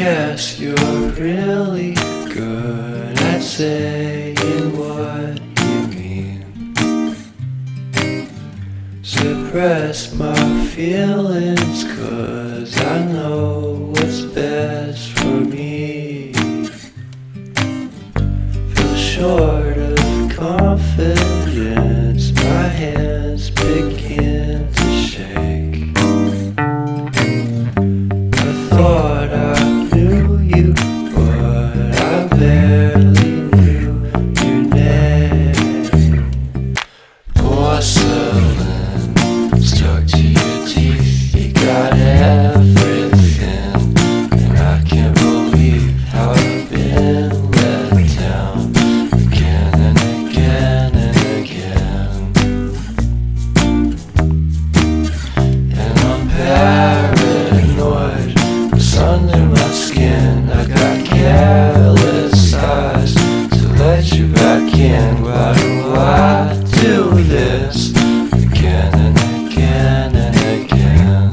guess you're really good at saying what you mean. Suppress my feelings, 'cause I know what's best for me. Feel short of confidence, my hands begin to shake. I thought I knew you, but I barely knew your name. Porcelain stuck to your teeth, you got everything, and I can't believe how I've been let down again and again and again. And I'm paranoid, it's under my skin. I got careless eyes to let you back in. Why do I do this again and again and again?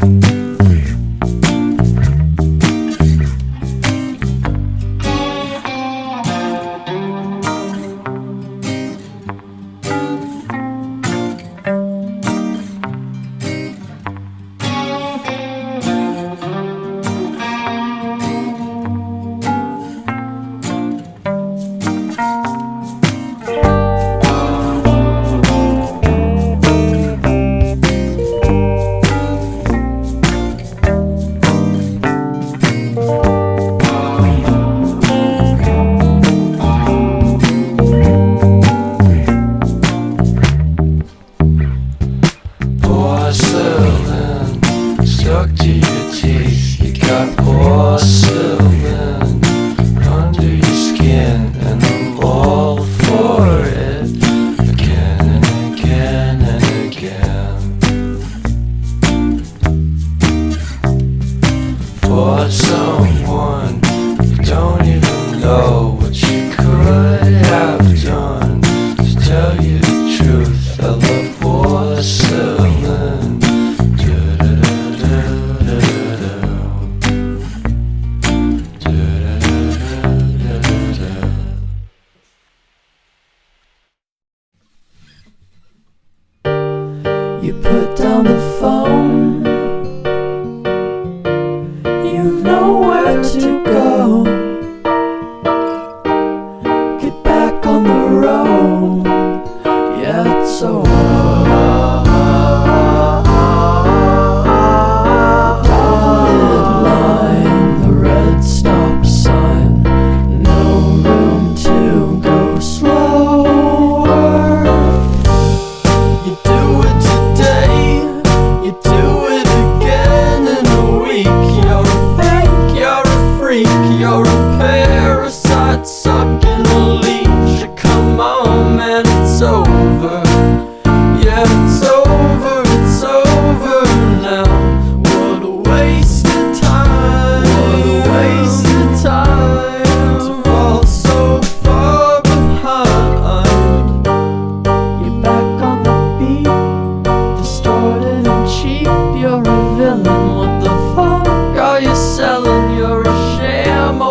Porcelain stuck to your teeth, you got porcelain under your skin, and I'm all for it again and again and again. For someone you don't even know what you could have done. To tell you the truth, I love porcelain. You put down the phone, you've nowhere to go. Get back on the road, yeah, it's over. Dotted line, the red stop sign, no room to go slower. You do it today, you do it again in a week. You're a fake, you're a freak, you're a parasite sucking a leech. Come on, man, it's over. Yeah, it's over now. What a waste of time, what a waste of time to fall so far behind. You're back on the beat, distorted and cheap. You're a villain, what the fuck are you selling? You're a sham, a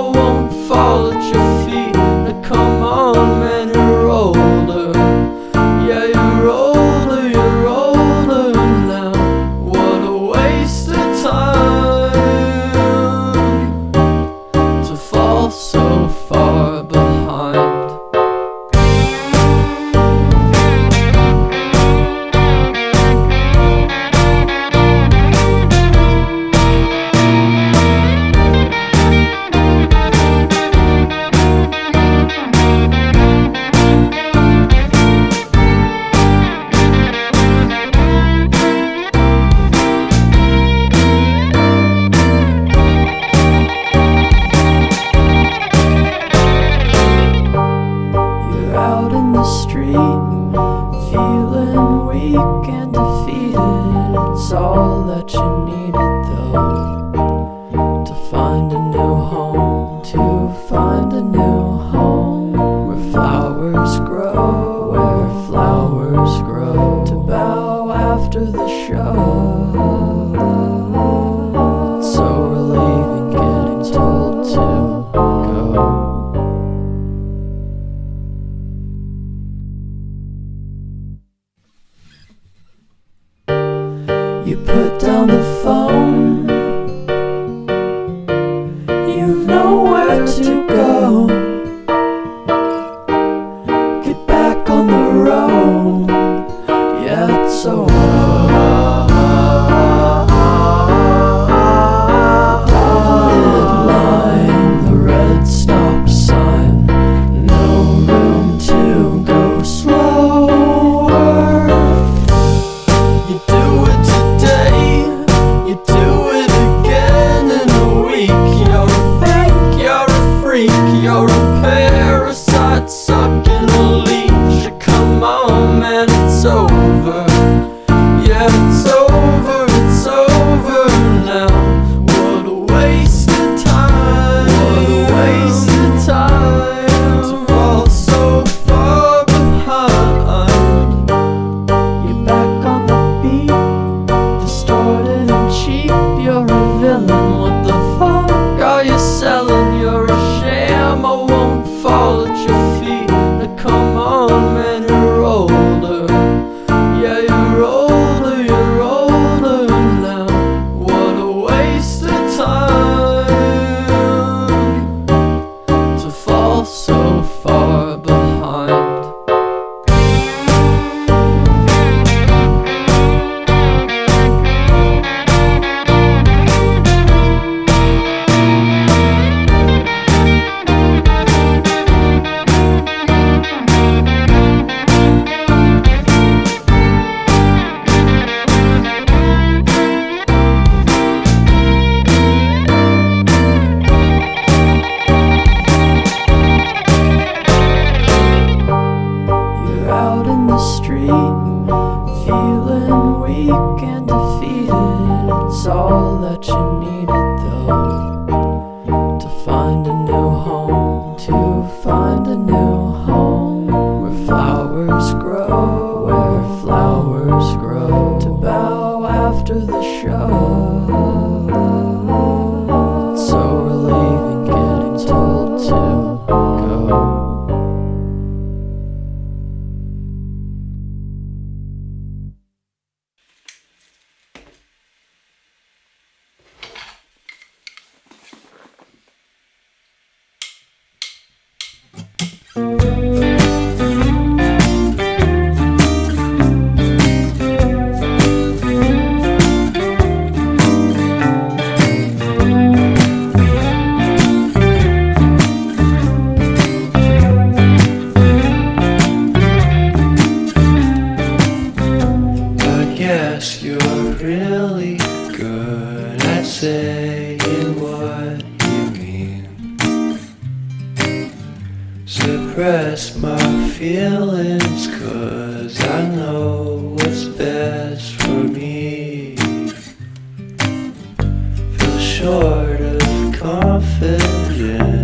have nowhere to go. Get back on the road. Yeah, it's over. Dotted line, the red stop sign. No room to go slower. You do it today, you do it again in a week. You're a fake, you're a freak, you're a parasite sucking a leech. Come on, man, it's over. Yeah, it's over now. What a waste of time. What a waste of time to fall so far behind. You're back on the beat, distorted and cheap. You're a villain. What the fuck are you selling? You're a sham. I won't fall at your feet. Now come on, man, you're older. Yeah, you're older now. What a waste of time to fall so far behind. You're out in the street, feeling weak and defeated. It's all that you needed though, to find a new home, to find a new home where flowers grow, where flowers grow, to bow after the show. It's so relieving getting told to go. I guess you're really good at saying what you mean. Suppress my feelings, 'cause I know what's best for me. Feel short of confidence.